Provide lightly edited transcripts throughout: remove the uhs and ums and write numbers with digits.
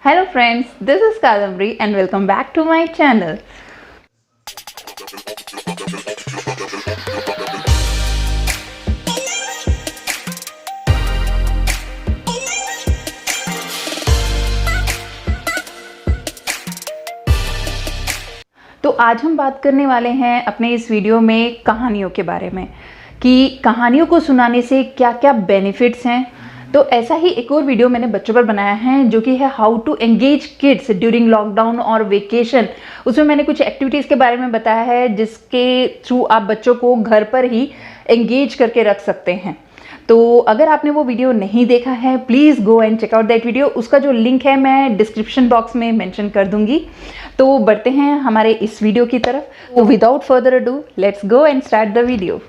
Hello friends, this is Kadambari and welcome back to my channel. तो आज हम बात करने वाले हैं अपने इस वीडियो में कहानियों के बारे में कि कहानियों को सुनाने से क्या क्या बेनिफिट्स हैं। तो ऐसा ही एक और वीडियो मैंने बच्चों पर बनाया है जो कि है how to engage kids during lockdown और वेकेशन। उसमें मैंने कुछ एक्टिविटीज़ के बारे में बताया है जिसके थ्रू आप बच्चों को घर पर ही एंगेज करके रख सकते हैं। तो अगर आपने वो वीडियो नहीं देखा है please go and check out that video. उसका जो लिंक है मैं डिस्क्रिप्शन बॉक्स में मेंशन कर दूंगी। तो बढ़ते हैं हमारे इस वीडियो की तरफ। तो without further ado let's go and start the video.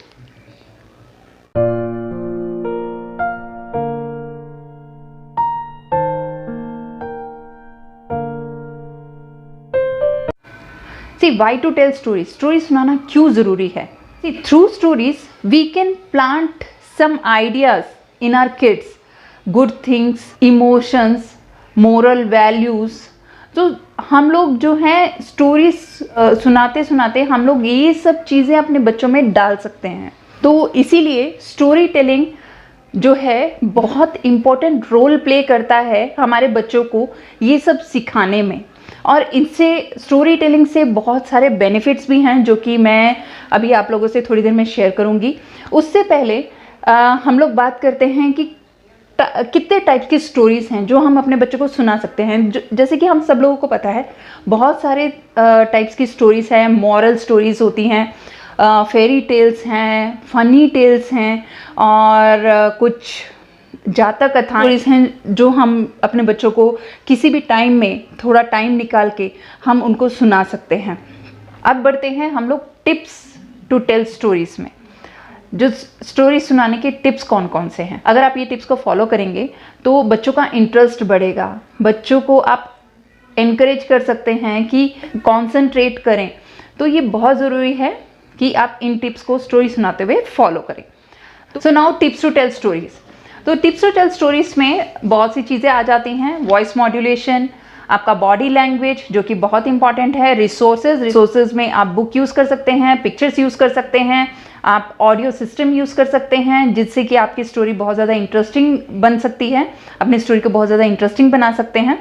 See, why to tell stories? Story सुनाना क्यों ज़रूरी है? See, through stories we can plant some ideas in our kids, good things, emotions, moral values। तो हम लोग जो हैं stories सुनाते सुनाते हम लोग ये सब चीज़ें अपने बच्चों में डाल सकते हैं। तो इसीलिए स्टोरी टेलिंग जो है बहुत इम्पोर्टेंट रोल प्ले करता है हमारे बच्चों को ये सब सिखाने में। और इनसे स्टोरी टेलिंग से बहुत सारे बेनिफिट्स भी हैं जो कि मैं अभी आप लोगों से थोड़ी देर में शेयर करूंगी। उससे पहले हम लोग बात करते हैं कि कितने टाइप्स की स्टोरीज़ हैं जो हम अपने बच्चों को सुना सकते हैं। जैसे कि हम सब लोगों को पता है बहुत सारे टाइप्स की स्टोरीज़ हैं। मॉरल स्टोरीज़ होती हैं, फेरी टेल्स हैं, फनी टेल्स हैं और कुछ जातक कथाएं हैं जो हम अपने बच्चों को किसी भी टाइम में थोड़ा टाइम निकाल के हम उनको सुना सकते हैं। अब बढ़ते हैं हम लोग टिप्स टू टेल स्टोरीज़ में। जो स्टोरी सुनाने के टिप्स कौन कौन से हैं, अगर आप ये टिप्स को फॉलो करेंगे तो बच्चों का इंटरेस्ट बढ़ेगा। बच्चों को आप इनकरेज कर सकते हैं कि कॉन्सेंट्रेट करें। तो ये बहुत ज़रूरी है कि आप इन टिप्स को स्टोरी सुनाते हुए फॉलो करें। So now tips to tell stories. तो टिप्स टू टेल स्टोरीज़ में बहुत सी चीज़ें आ जाती हैं। वॉइस मॉड्यूलेशन, आपका बॉडी लैंग्वेज जो कि बहुत इंपॉर्टेंट है, रिसोर्सेज में आप बुक यूज़ कर सकते हैं, पिक्चर्स यूज़ कर सकते हैं, आप ऑडियो सिस्टम यूज़ कर सकते हैं जिससे कि आपकी स्टोरी बहुत ज़्यादा इंटरेस्टिंग बन सकती है, अपनी स्टोरी को बहुत ज़्यादा इंटरेस्टिंग बना सकते हैं।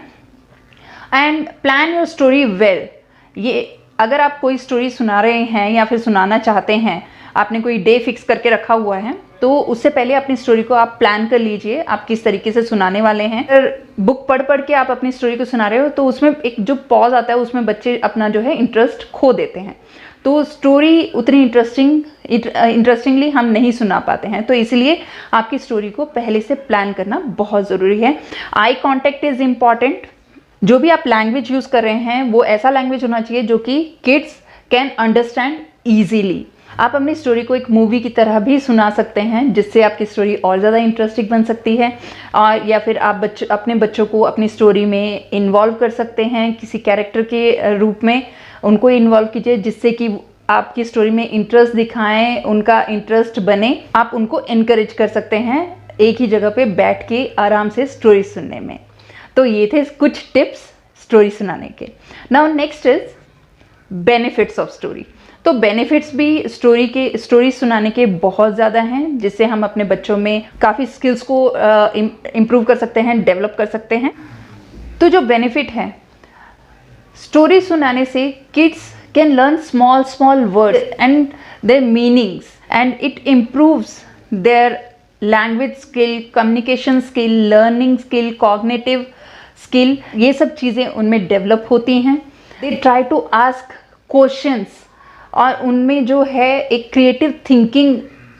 And plan your story well. ये अगर आप कोई स्टोरी सुना रहे हैं या फिर सुनाना चाहते हैं, आपने कोई डे फिक्स करके रखा हुआ है तो उससे पहले अपनी स्टोरी को आप प्लान कर लीजिए आप किस तरीके से सुनाने वाले हैं। अगर बुक पढ़ के आप अपनी स्टोरी को सुना रहे हो तो उसमें एक जो पॉज आता है उसमें बच्चे अपना जो है इंटरेस्ट खो देते हैं। तो स्टोरी उतनी इंटरेस्टिंगली हम नहीं सुना पाते हैं। तो इसलिए आपकी स्टोरी को पहले से प्लान करना बहुत ज़रूरी है। Eye contact is important. जो भी आप लैंग्वेज यूज़ कर रहे हैं वो ऐसा लैंग्वेज होना चाहिए जो कि किड्स कैन अंडरस्टैंड ईजीली। आप अपनी स्टोरी को एक मूवी की तरह भी सुना सकते हैं जिससे आपकी स्टोरी और ज़्यादा इंटरेस्टिंग बन सकती है। और या फिर आप अपने बच्चों को अपनी स्टोरी में इन्वॉल्व कर सकते हैं, किसी कैरेक्टर के रूप में उनको इन्वॉल्व कीजिए जिससे कि आपकी स्टोरी में इंटरेस्ट दिखाएं, उनका इंटरेस्ट बने। आप उनको इनकरेज कर सकते हैं एक ही जगह पे बैठ के आराम से स्टोरी सुनने में। तो ये थे कुछ टिप्स स्टोरी सुनाने के। Now next is benefits of story. तो बेनिफिट्स भी स्टोरी सुनाने के बहुत ज़्यादा हैं जिससे हम अपने बच्चों में काफ़ी स्किल्स को इम्प्रूव कर सकते हैं, डेवलप कर सकते हैं। तो जो बेनिफिट है स्टोरी सुनाने से kids can learn small words and their meanings and it improves their language skill, communication skill, learning skill, cognitive skill. ये सब चीज़ें उनमें डेवलप होती हैं। They try to ask questions और उनमें जो है एक क्रिएटिव थिंकिंग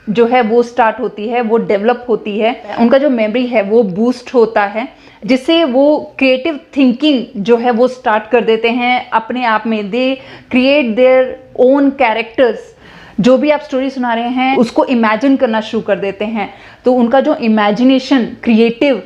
जो है वो स्टार्ट होती है, वो डेवलप होती है। उनका जो मेमोरी है वो बूस्ट होता है जिससे वो क्रिएटिव थिंकिंग जो है वो स्टार्ट कर देते हैं अपने आप में। They create their own characters. जो भी आप स्टोरी सुना रहे हैं उसको इमेजिन करना शुरू कर देते हैं। तो उनका जो इमेजिनेशन, क्रिएटिव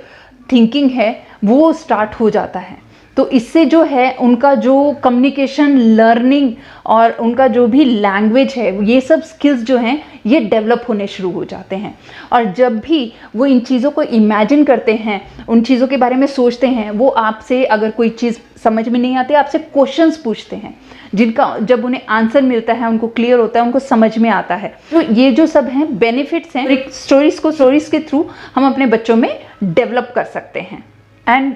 थिंकिंग है वो स्टार्ट हो जाता है। तो इससे जो है उनका जो कम्युनिकेशन, लर्निंग और उनका जो भी लैंग्वेज है, ये सब स्किल्स जो हैं ये डेवलप होने शुरू हो जाते हैं। और जब भी वो इन चीज़ों को इमेजिन करते हैं, उन चीज़ों के बारे में सोचते हैं, वो आपसे अगर कोई चीज़ समझ में नहीं आती आपसे क्वेश्चंस पूछते हैं, जिनका जब उन्हें आंसर मिलता है, उनको क्लियर होता है, उनको समझ में आता है। तो ये जो सब हैं बेनिफिट्स हैं, स्टोरीज के थ्रू हम अपने बच्चों में डेवलप कर सकते हैं। And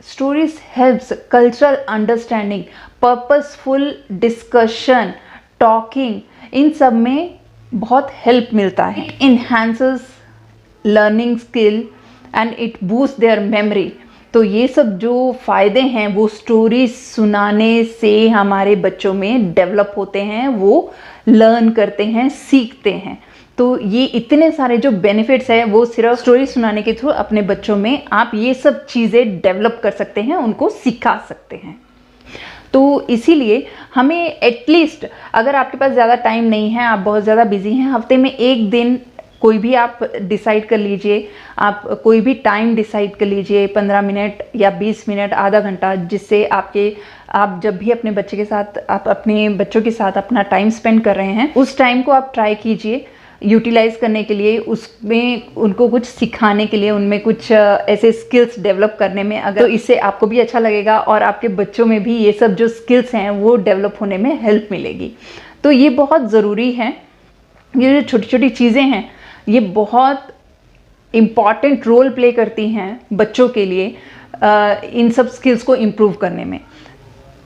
stories helps cultural understanding, purposeful discussion, talking, इन सब में बहुत हेल्प मिलता है। It enhances learning skill and it boost their memory. तो ये सब जो फ़ायदे हैं वो स्टोरीज सुनाने से हमारे बच्चों में डेवलप होते हैं, वो लर्न करते हैं, सीखते हैं। तो ये इतने सारे जो बेनिफिट्स है वो सिर्फ स्टोरी सुनाने के थ्रू अपने बच्चों में आप ये सब चीज़ें डेवलप कर सकते हैं, उनको सिखा सकते हैं। तो इसीलिए हमें एटलीस्ट, अगर आपके पास ज़्यादा टाइम नहीं है, आप बहुत ज़्यादा बिजी हैं, हफ्ते में एक दिन कोई भी आप डिसाइड कर लीजिए, आप कोई भी टाइम डिसाइड कर लीजिए, 15 मिनट या 20 मिनट, आधा घंटा, जिससे आप जब भी अपने बच्चे के साथ, आप अपने बच्चों के साथ अपना टाइम स्पेंड कर रहे हैं, उस टाइम को आप ट्राई कीजिए यूटिलाइज करने के लिए, उसमें उनको कुछ सिखाने के लिए, उनमें कुछ ऐसे स्किल्स डेवलप करने में। अगर तो इससे आपको भी अच्छा लगेगा और आपके बच्चों में भी ये सब जो स्किल्स हैं वो डेवलप होने में हेल्प मिलेगी। तो ये बहुत ज़रूरी है। ये जो छोटी छोटी चीज़ें हैं ये बहुत इम्पॉर्टेंट रोल प्ले करती हैं बच्चों के लिए इन सब स्किल्स को इम्प्रूव करने में।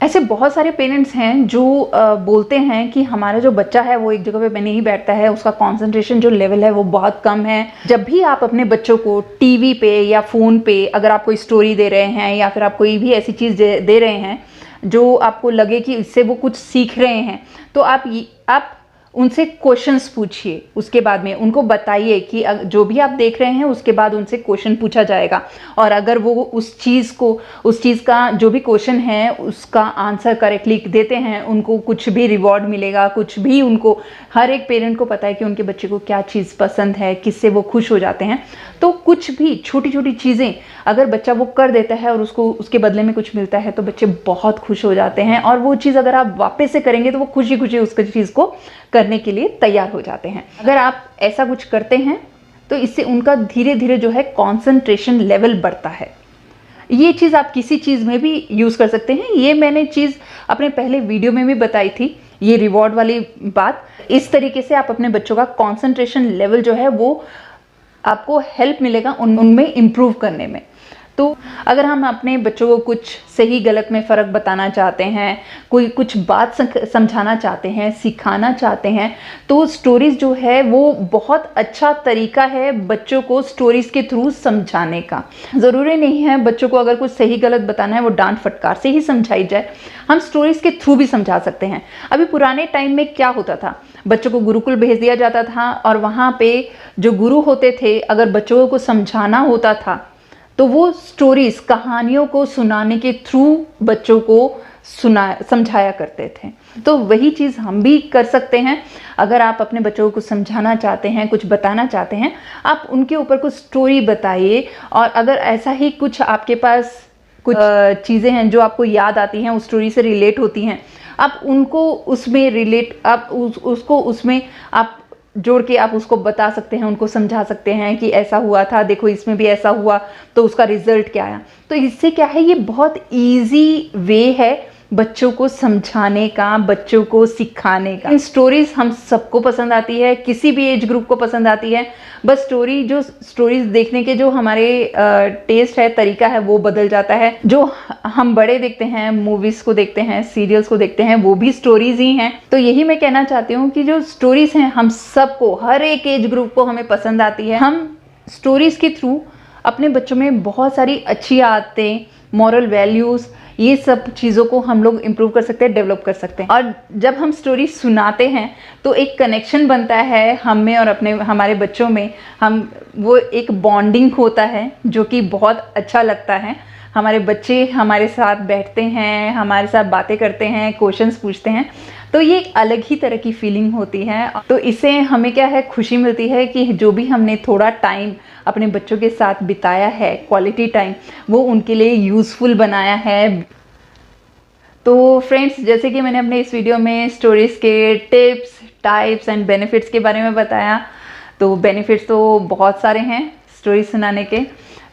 ऐसे बहुत सारे पेरेंट्स हैं जो बोलते हैं कि हमारा जो बच्चा है वो एक जगह पे नहीं बैठता है, उसका कंसंट्रेशन जो लेवल है वो बहुत कम है। जब भी आप अपने बच्चों को टीवी पे या फ़ोन पे अगर आप कोई स्टोरी दे रहे हैं या फिर आप कोई भी ऐसी चीज़ दे रहे हैं जो आपको लगे कि इससे वो कुछ सीख रहे हैं, तो आप उनसे क्वेश्चंस पूछिए। उसके बाद में उनको बताइए कि जो भी आप देख रहे हैं उसके बाद उनसे क्वेश्चन पूछा जाएगा, और अगर वो उस चीज़ का जो भी क्वेश्चन है उसका आंसर करेक्टली देते हैं, उनको कुछ भी रिवॉर्ड मिलेगा, कुछ भी। उनको, हर एक पेरेंट को पता है कि उनके बच्चे को क्या चीज़ पसंद है, किससे वो खुश हो जाते हैं। तो कुछ भी छोटी छोटी चीज़ें अगर बच्चा वो कर देता है और उसको उसके बदले में कुछ मिलता है तो बच्चे बहुत खुश हो जाते हैं, और वो चीज़ अगर आप वापस से करेंगे तो वो खुशी खुशी उस चीज़ को करने के लिए तैयार हो जाते हैं। अगर आप ऐसा कुछ करते हैं तो इससे उनका धीरे धीरे जो है कंसंट्रेशन लेवल बढ़ता है। ये चीज़ आप किसी चीज़ में भी यूज़ कर सकते हैं। ये मैंने चीज़ अपने पहले वीडियो में भी बताई थी, ये रिवॉर्ड वाली बात। इस तरीके से आप अपने बच्चों का कंसंट्रेशन लेवल जो है वो आपको हेल्प मिलेगा उनमें इम्प्रूव करने में। तो अगर हम अपने बच्चों को कुछ सही गलत में फ़र्क बताना चाहते हैं, कोई कुछ बात समझाना चाहते हैं, सिखाना चाहते हैं, तो स्टोरीज़ जो है वो बहुत अच्छा तरीका है बच्चों को स्टोरीज़ के थ्रू समझाने का। ज़रूरी नहीं है बच्चों को अगर कुछ सही गलत बताना है वो डांट फटकार से ही समझाई जाए, हम स्टोरीज़ के थ्रू भी समझा सकते हैं। अभी पुराने टाइम में क्या होता था, बच्चों को गुरुकुल भेज दिया जाता था, और वहाँ पे जो गुरु होते थे अगर बच्चों को समझाना होता था तो वो स्टोरीज, कहानियों को सुनाने के थ्रू बच्चों को समझाया करते थे। तो वही चीज़ हम भी कर सकते हैं। अगर आप अपने बच्चों को समझाना चाहते हैं, कुछ बताना चाहते हैं, आप उनके ऊपर कुछ स्टोरी बताइए। और अगर ऐसा ही कुछ आपके पास कुछ चीज़ें हैं जो आपको याद आती हैं, उस स्टोरी से रिलेट होती हैं, आप उनको उसमें रिलेट, आप उसको उसमें आप जोड़ के आप उसको बता सकते हैं, उनको समझा सकते हैं कि ऐसा हुआ था, देखो इसमें भी ऐसा हुआ, तो उसका रिजल्ट क्या आया। तो इससे क्या है, ये बहुत इजी वे है बच्चों को समझाने का, बच्चों को सिखाने का। स्टोरीज हम सबको पसंद आती है, किसी भी एज ग्रुप को पसंद आती है। बस स्टोरीज देखने के जो हमारे टेस्ट है, तरीका है, वो बदल जाता है। जो हम बड़े देखते हैं, मूवीज को देखते हैं, सीरियल्स को देखते हैं, वो भी स्टोरीज ही हैं। तो यही मैं कहना चाहती हूँ कि जो स्टोरीज हैं हम सबको, हर एक एज ग्रुप को हमें पसंद आती है। हम स्टोरीज के थ्रू अपने बच्चों में बहुत सारी अच्छी आदतें, मॉरल वैल्यूज़, ये सब चीज़ों को हम लोग इम्प्रूव कर सकते हैं, डेवलप कर सकते हैं। और जब हम स्टोरी सुनाते हैं तो एक कनेक्शन बनता है हम में और हमारे बच्चों में, वो एक बॉन्डिंग होता है जो कि बहुत अच्छा लगता है। हमारे बच्चे हमारे साथ बैठते हैं, हमारे साथ बातें करते हैं, क्वेश्चंस पूछते हैं, तो ये एक अलग ही तरह की फीलिंग होती है। तो इससे हमें क्या है, खुशी मिलती है कि जो भी हमने थोड़ा टाइम अपने बच्चों के साथ बिताया है, क्वालिटी टाइम, वो उनके लिए यूज़फुल बनाया है। तो फ्रेंड्स, जैसे कि मैंने अपने इस वीडियो में स्टोरीज़ के टिप्स, टाइप्स एंड बेनिफिट्स के बारे में बताया, तो बेनिफिट्स तो बहुत सारे हैं स्टोरी सुनाने के,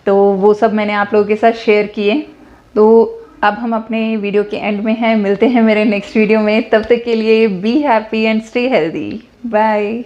तो वो सब मैंने आप लोगों के साथ शेयर किए। तो अब हम अपने वीडियो के एंड में हैं, मिलते हैं मेरे नेक्स्ट वीडियो में। तब तक के लिए be happy and stay healthy. Bye.